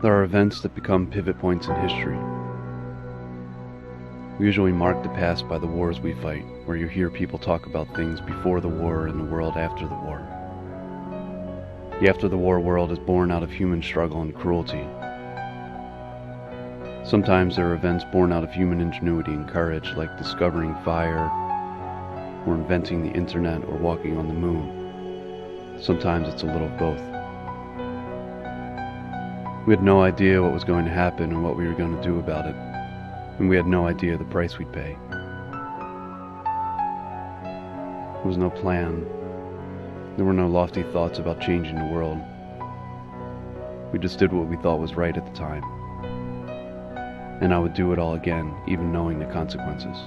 There are events that become pivot points in history. We usually mark the past by the wars we fight, where you hear people talk about things before the war and the world after the war. The after the war world is born out of human struggle and cruelty. Sometimes there are events born out of human ingenuity and courage, like discovering fire, or inventing the internet, or walking on the moon. Sometimes it's a little of both. We had no idea what was going to happen and what we were going to do about it, and we had no idea the price we'd pay. There was no plan. There were no lofty thoughts about changing the world. We just did what we thought was right at the time. And I would do it all again, even knowing the consequences.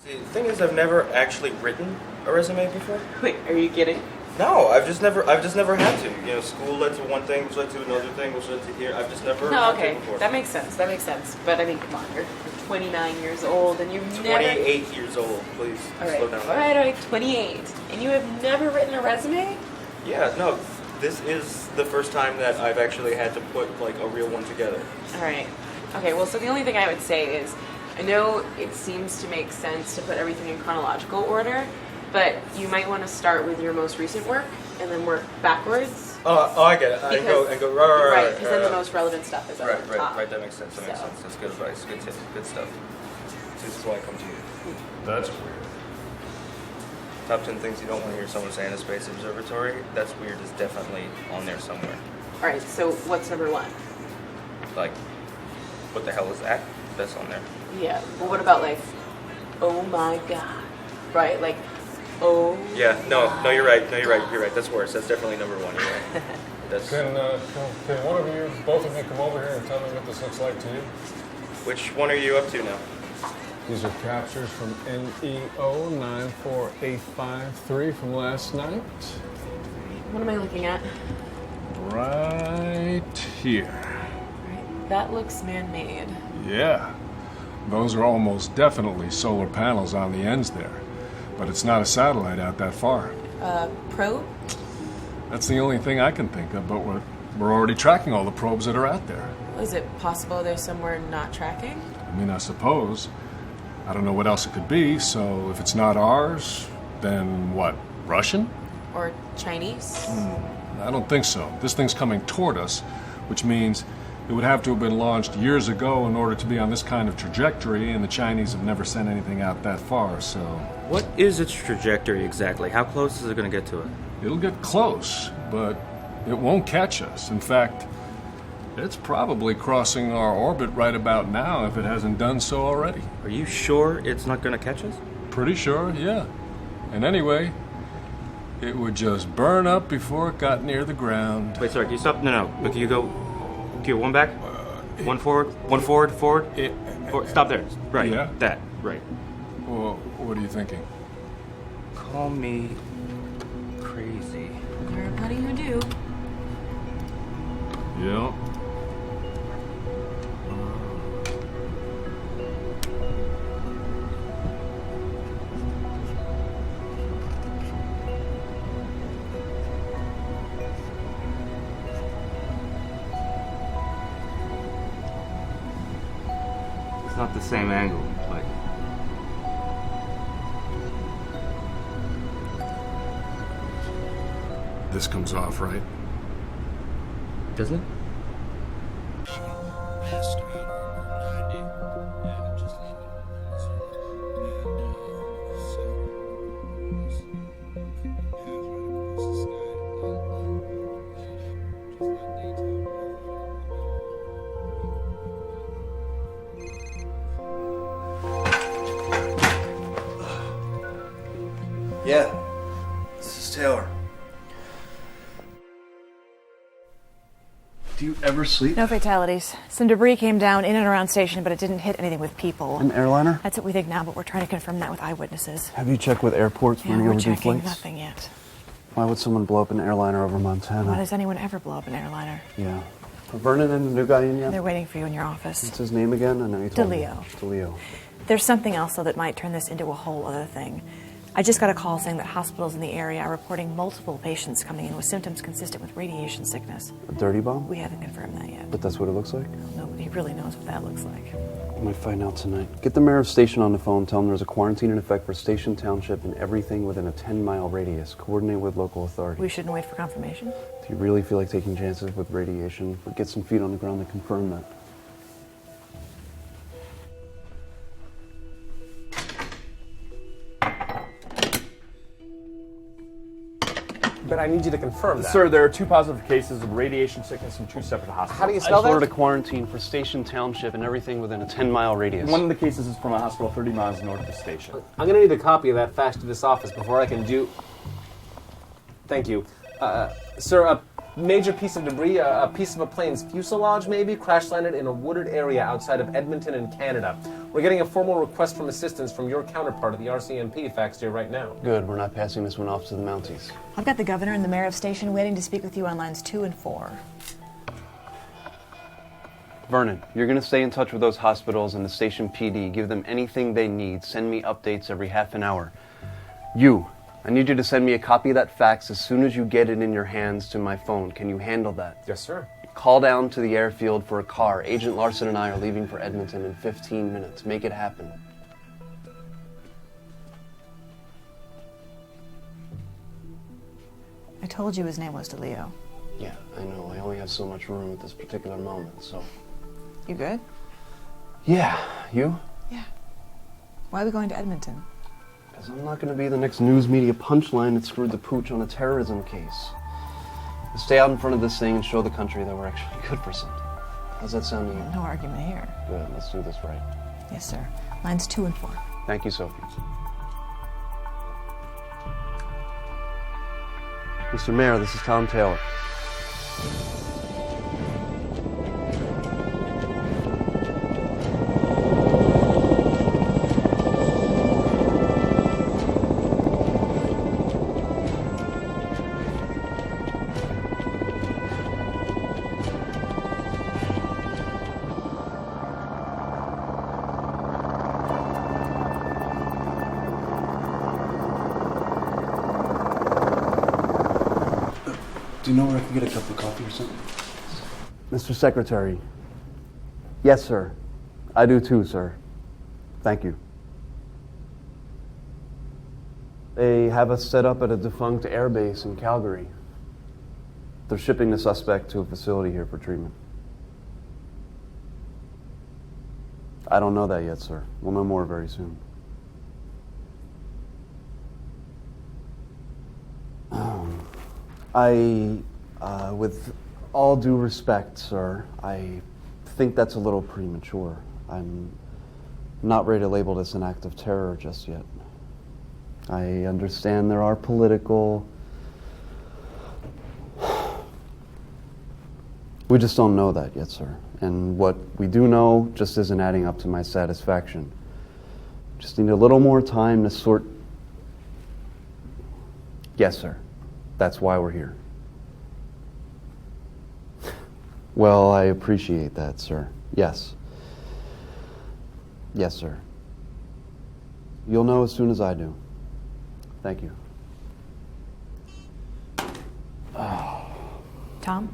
The thing is, I've never actually written a resume before. Wait, are you kidding? No, I've just never had to. You know, school led to one thing, which led to another thing, which led to here. I've just never. No, had okay, to before. that makes sense. But I mean, come on, you're 29 years old and you've 28 years old. Please slow down. All right, 28, and you have never written a resume? Yeah, no. This is the first time that I've actually had to put like a real one together. All right. Okay. Well, so the only thing I would say is, I know it seems to make sense to put everything in chronological order, but you might want to start with your most recent work and then work backwards. Oh, I get it. And go right. Because then the most relevant stuff is at the top. Right. That makes sense. That's good advice. Good tip. Good stuff. This is why I come to you. That's weird. Top 10 things you don't want to hear someone say in a space observatory. That's weird is definitely on there somewhere. All right. So what's number one? Like, what the hell is that? That's on there. Yeah. Well, what about like, oh my god, right? Like, oh. Yeah. No. You're right. You're right. That's worse. That's definitely number one. You're right. That's. Can one of you, both of you, come over here and tell me what this looks like to you? Which one are you up to now? These are captures from NEO 94853 from last night. What am I looking at? Right here. Right. That looks man-made. Yeah. Those are almost definitely solar panels on the ends there. But it's not a satellite out that far. Probe? That's the only thing I can think of, but we're already tracking all the probes that are out there. Is it possible there's somewhere not tracking? I mean, I suppose. I don't know what else it could be, so if it's not ours, then what, Russian? Or Chinese? I don't think so. This thing's coming toward us, which means it would have to have been launched years ago in order to be on this kind of trajectory, and the Chinese have never sent anything out that far, so... What is its trajectory exactly? How close is it going to get to it? It'll get close, but it won't catch us. In fact, it's probably crossing our orbit right about now if it hasn't done so already. Are you sure it's not going to catch us? Pretty sure, yeah. And anyway, It would just burn up before it got near the ground. Wait, sorry, can you stop? No. Okay, you go one back, one forward, forward. Stop there. Right. Yeah. That. Right. Well, what are you thinking? Call me crazy. There are plenty who do. Yeah. It's not the same angle, like. This comes off, right? Doesn't it? Yeah, this is Taylor. Do you ever sleep? No fatalities. Some debris came down in and around station, but it didn't hit anything with people. An airliner? That's what we think now, but we're trying to confirm that with eyewitnesses. Have you checked with airports for Yeah, any we're overdue checking. flights? Nothing yet. Why would someone blow up an airliner over Montana? Why does anyone ever blow up an airliner? Yeah. Are Vernon and the new guy in yet? They're waiting for you in your office. What's his name again? I know you told me. DeLeo. DeLeo. There's something else, though, that might turn this into a whole other thing. I just got a call saying that hospitals in the area are reporting multiple patients coming in with symptoms consistent with radiation sickness. A dirty bomb? We haven't confirmed that yet. But that's what it looks like? Nobody really knows what that looks like. I might find out tonight. Get the mayor of Station on the phone. Tell him there's a quarantine in effect for Station Township and everything within a 10-mile radius. Coordinate with local authorities. We shouldn't wait for confirmation? Do you really feel like taking chances with radiation? But get some feet on the ground to confirm that. But I need you to confirm that. Sir, there are 2 positive cases of radiation sickness in 2 separate hospitals. How do you I spell just ordered a that? quarantine for Station Township and everything within a 10-mile radius. One of the cases is from a hospital 30 miles north of the station. I'm going to need a copy of that fax to this office before I can do... Thank you. Sir, a major piece of debris, a piece of a plane's fuselage maybe, crash landed in a wooded area outside of Edmonton in Canada. We're getting a formal request from assistance from your counterpart at the RCMP faxed here right now. Good, we're not passing this one off to the Mounties. I've got the governor and the mayor of station waiting to speak with you on lines 2 and 4. Vernon, you're going to stay in touch with those hospitals and the Station PD. Give them anything they need. Send me updates every half an hour. I need you to send me a copy of that fax as soon as you get it in your hands to my phone. Can you handle that? Yes, sir. Call down to the airfield for a car. Agent Larson and I are leaving for Edmonton in 15 minutes. Make it happen. I told you his name was DeLeo. Yeah, I know. I only have so much room at this particular moment, so... You good? Yeah, you? Yeah. Why are we going to Edmonton? Because I'm not going to be the next news media punchline that screwed the pooch on a terrorism case. We'll stay out in front of this thing and show the country that we're actually good for something. How's that sound to you? No argument here. Good, let's do this right. Yes, sir. Lines 2 and 4. Thank you, Sophie. Mr. Mayor, this is Tom Taylor. Do you know where I can get a cup of coffee or something? Mr. Secretary. Yes, sir. I do too, sir. Thank you. They have us set up at a defunct airbase in Calgary. They're shipping the suspect to a facility here for treatment. I don't know that yet, sir. We'll know more very soon. With all due respect, sir, I think that's a little premature. I'm not ready to label this an act of terror just yet. I understand there are political We just don't know that yet, sir. And what we do know just isn't adding up to my satisfaction. Just need a little more time to sort... Yes, sir. That's why we're here. Well, I appreciate that, sir. Yes. Yes, sir. You'll know as soon as I do. Thank you. Tom?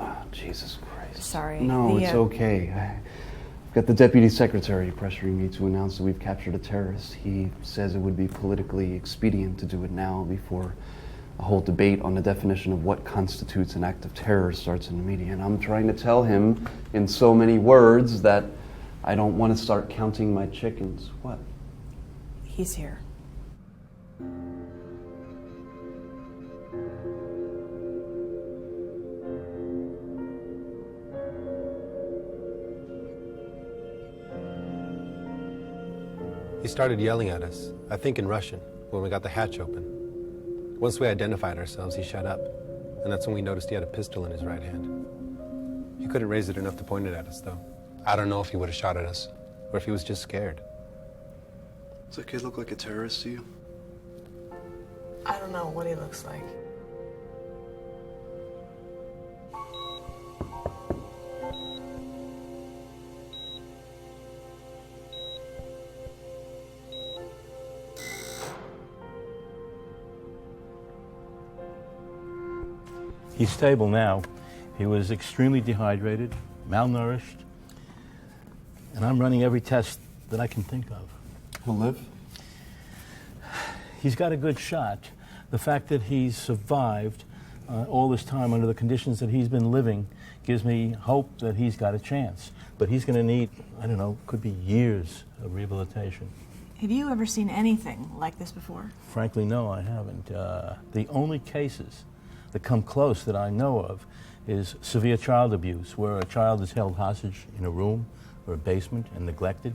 Oh, Jesus Christ. Sorry. No, it's okay. I've got the deputy secretary pressuring me to announce that we've captured a terrorist. He says it would be politically expedient to do it now before a whole debate on the definition of what constitutes an act of terror starts in the media. And I'm trying to tell him in so many words that I don't want to start counting my chickens. What? He's here. He started yelling at us, I think in Russian, when we got the hatch open. Once we identified ourselves, he shut up. And that's when we noticed he had a pistol in his right hand. He couldn't raise it enough to point it at us, though. I don't know if he would have shot at us, or if he was just scared. Does that kid look like a terrorist to you? I don't know what he looks like. He's stable now. He was extremely dehydrated, malnourished, and I'm running every test that I can think of. He'll live? He's got a good shot. The fact that he's survived all this time under the conditions that he's been living gives me hope that he's got a chance. But he's going to need, I don't know, could be years of rehabilitation. Have you ever seen anything like this before? Frankly, no, I haven't. The only cases that come close that I know of is severe child abuse, where a child is held hostage in a room or a basement and neglected.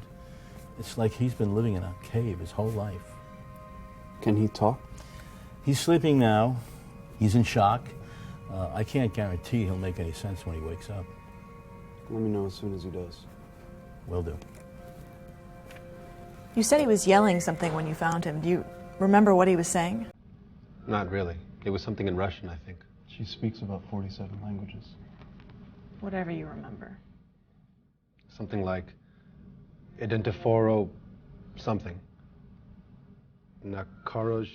It's like he's been living in a cave his whole life. Can he talk? He's sleeping now. He's in shock. I can't guarantee he'll make any sense when he wakes up. Let me know as soon as he does. Will do. You said he was yelling something when you found him. Do you remember what he was saying? Not really. It was something in Russian, I think. She speaks about 47 languages. Whatever you remember. Something like Identiforo something. Nakaroj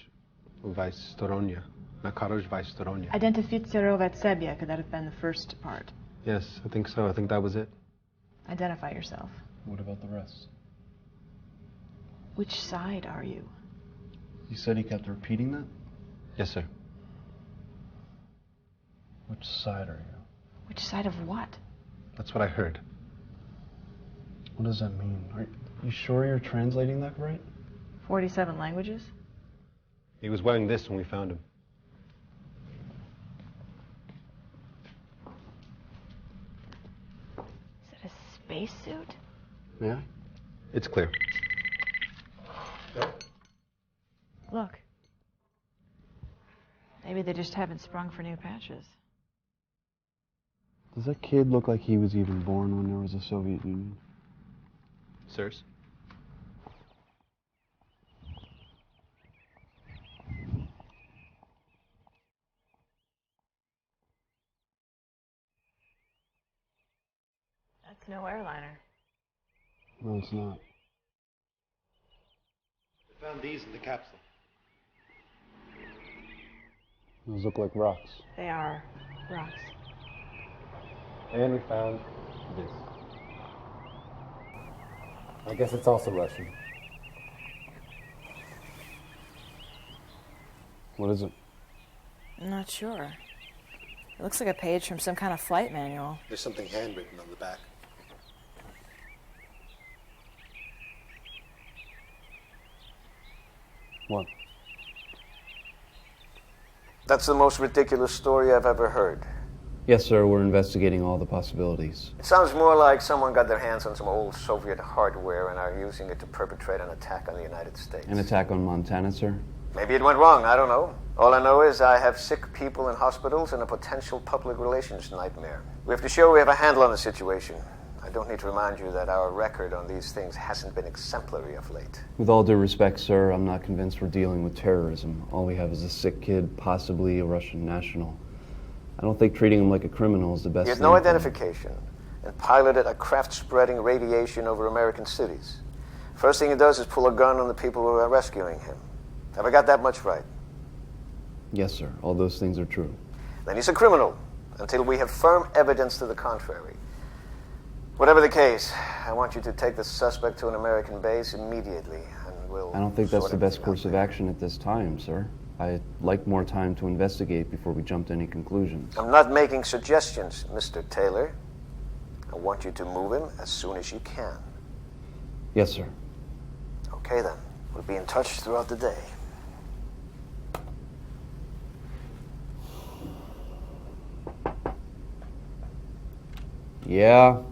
Vaistoronia. Nakaroj Vaistoronia. Identifицировать себя, could that have been the first part? Yes, I think so. I think that was it. Identify yourself. What about the rest? Which side are you? You said he kept repeating that? Yes, sir. Which side are you? Which side of what? That's what I heard. What does that mean? Are you sure you're translating that right? 47 languages? He was wearing this when we found him. Is it a spacesuit? Yeah? It's clear. Look. Maybe they just haven't sprung for new patches. Does that kid look like he was even born when there was a Soviet Union? Sirs? That's no airliner. No, it's not. We found these in the capsule. Those look like rocks. They are rocks. And we found this. I guess it's also Russian. What is it? I'm not sure. It looks like a page from some kind of flight manual. There's something handwritten on the back. What? That's the most ridiculous story I've ever heard. Yes, sir, we're investigating all the possibilities. It sounds more like someone got their hands on some old Soviet hardware and are using it to perpetrate an attack on the United States. An attack on Montana, sir? Maybe it went wrong, I don't know. All I know is I have sick people in hospitals and a potential public relations nightmare. We have to show we have a handle on the situation. I don't need to remind you that our record on these things hasn't been exemplary of late. With all due respect, sir, I'm not convinced we're dealing with terrorism. All we have is a sick kid, possibly a Russian national. I don't think treating him like a criminal is the best He had thing no for him. identification and piloted a craft spreading radiation over American cities. First thing he does is pull a gun on the people who are rescuing him. Have I got that much right? Yes, sir. All those things are true. Then he's a criminal until we have firm evidence to the contrary. Whatever the case, I want you to take the suspect to an American base immediately, and we'll... I don't think that's sort the best everything course out of there. action at this time, sir. I'd like more time to investigate before we jump to any conclusions. I'm not making suggestions, Mr. Taylor. I want you to move him as soon as you can. Yes, sir. Okay, then. We'll be in touch throughout the day. Yeah?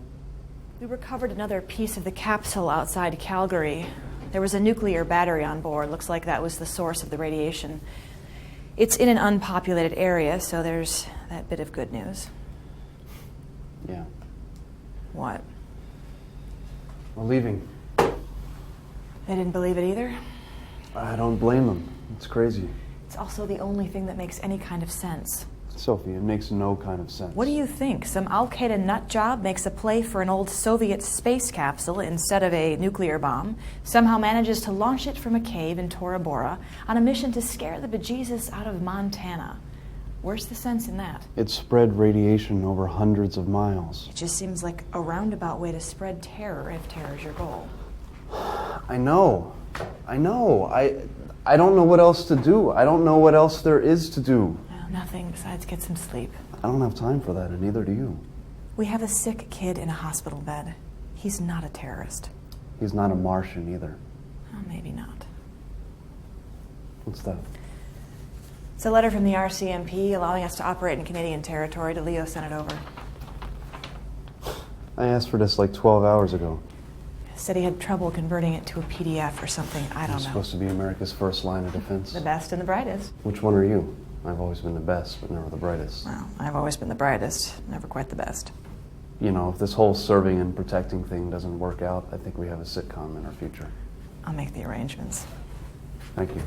We recovered another piece of the capsule outside Calgary. There was a nuclear battery on board. Looks like that was the source of the radiation. It's in an unpopulated area, so there's that bit of good news. Yeah. What? We're leaving. They didn't believe it either? I don't blame them. It's crazy. It's also the only thing that makes any kind of sense. Sophie, it makes no kind of sense. What do you think? Some Al-Qaeda nut job makes a play for an old Soviet space capsule instead of a nuclear bomb, somehow manages to launch it from a cave in Tora Bora on a mission to scare the bejesus out of Montana. Where's the sense in that? It spread radiation over hundreds of miles. It just seems like a roundabout way to spread terror if terror is your goal. I know. I don't know what else to do. I don't know what else there is to do. Well, nothing besides get some sleep. I don't have time for that, and neither do you. We have a sick kid in a hospital bed. He's not a terrorist. He's not a Martian either. Well, maybe not. What's that? It's a letter from the RCMP allowing us to operate in Canadian territory. DeLeo sent it over. I asked for this like 12 hours ago. Said he had trouble converting it to a PDF or something. I don't It's know. supposed to be America's first line of defense. The best and the brightest. Which one are you? I've always been the best, but never the brightest. Well, I've always been the brightest, never quite the best. You know, if this whole serving and protecting thing doesn't work out, I think we have a sitcom in our future. I'll make the arrangements. Thank you.